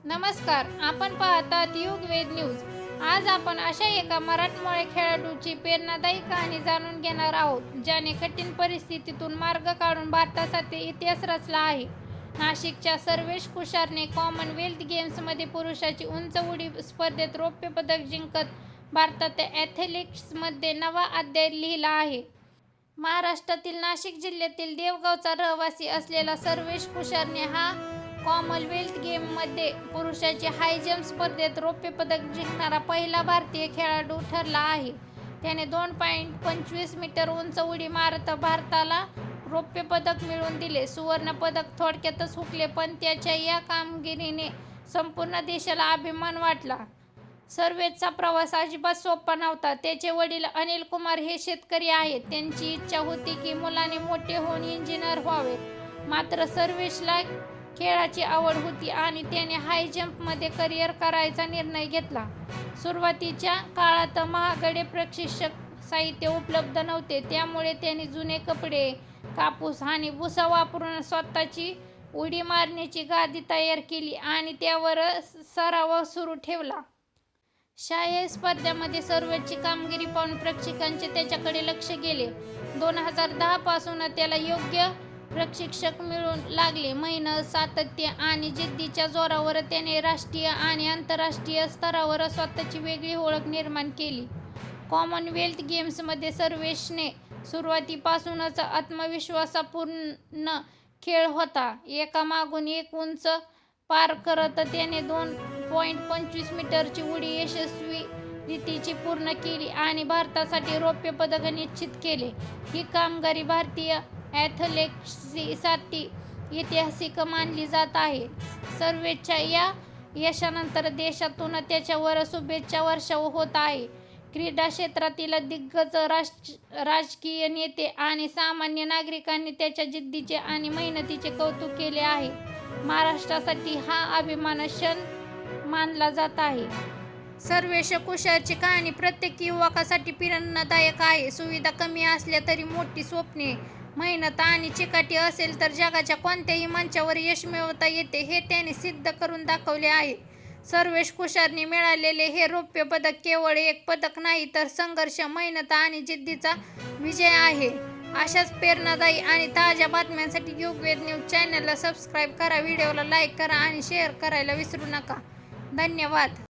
नमस्कार, आपण पाहतात युगवेद न्यूज। आज आपण अशा एका मराठमोळ्या खेळाडूची प्रेरणादायी कहाणी जाणून घेणार आहोत, ज्याने कठीण परिस्थितीतून मार्ग काढून भारतासाठी इतिहास रचला आहे। नाशिकच्या सर्वेश कुशारने कॉमनवेल्थ गेम्समध्ये पुरुषाची उंच उडी स्पर्धेत रौप्य पदक जिंकत भारताच्या ॲथलेटिक्समध्ये नवा अध्याय लिहिला आहे। महाराष्ट्रातील नाशिक जिल्ह्यातील देवगावचा रहिवासी असलेला सर्वेश कुशारने हा कॉमनवेल्थ गेममध्ये पुरुषाची हाय जंप स्पर्धेत रौप्य पदक जिंकणारा पहिला भारतीय खेळाडू ठरला आहे। त्याने 2.25 मीटर उंच उडी मारत भारताला रौप्य पदक मिळवून दिले। सुवर्ण पदक थोडक्यातच हुकले, पण त्याच्या या कामगिरीने संपूर्ण देशाला अभिमान वाटला। सर्वेशचा प्रवास अजिबात सोपा नव्हता। त्याचे वडील अनिल कुमार हे शेतकरी आहेत। त्यांची इच्छा होती की मुलाने मोठे होऊन इंजिनियर व्हावे, मात्र सर्वेशला खेळाची आवड होती आणि त्याने हाय जंपमध्ये करिअर करायचा निर्णय घेतला। सुरुवातीच्या काळात महागडे प्रशिक्षक साहित्य उपलब्ध नव्हते, त्यामुळे त्याने जुने कपडे, कापूस आणि भुसा वापरून स्वतःची उडी मारण्याची गादी तयार केली आणि त्यावर सराव सुरू ठेवला। शालेय स्पर्धांमध्ये सर्वेशची कामगिरी पाहून प्रेक्षकांचे त्याच्याकडे लक्ष गेले। 2010 पासून त्याला योग्य प्रशिक्षक मिळू लागले। मेहनत, सातत्य आणि जिद्दीच्या जोरावर त्याने राष्ट्रीय आणि आंतरराष्ट्रीय स्तरावर स्वतःची वेगळी ओळख निर्माण केली। कॉमनवेल्थ गेम्समध्ये सर्वेशने सुरुवातीपासूनच आत्मविश्वासपूर्ण खेळ होता। एकामागून एक उंच पार करत त्याने 2.25 मीटरची उडी यशस्वीरित्या पूर्ण केली आणि भारतासाठी रौप्य पदक निश्चित केले। ही कामगिरी भारतीय ॲथलेटिक्ससाठी ऐतिहासिक मानली जात आहे। सर्वेशच्या या यशानंतर देशातून त्याच्यावर शुभेच्छा वर्षाव होत आहे। क्रीडा क्षेत्रातील दिग्गज, राजकीय नेते आणि सामान्य नागरिकांनी त्याच्या जिद्दीचे आणि मेहनतीचे कौतुक केले आहे। महाराष्ट्रासाठी हा अभिमानाचा क्षण मानला जात आहे। सर्वेश कुशारची कहाणी प्रत्येक युवकासाठी प्रेरणादायक आहे। सुविधा कमी असल्या तरी मोठी स्वप्ने, मेहनत आणि चिकाटी असेल तर जगाच्या कोणत्याही मंचावर यश मिळवता येते, हे त्याने सिद्ध करून दाखवले आहे। सर्वेश कुशारने मिळालेले हे रौप्य पदक केवळ एक पदक नाही, तर संघर्ष, मेहनत आणि जिद्दीचा विजय आहे। अशाच प्रेरणादायी आणि ताज्या बातम्यांसाठी युगवेद न्यूज चॅनलला सबस्क्राईब करा, व्हिडिओला लाईक करा आणि शेअर करायला विसरू नका। धन्यवाद।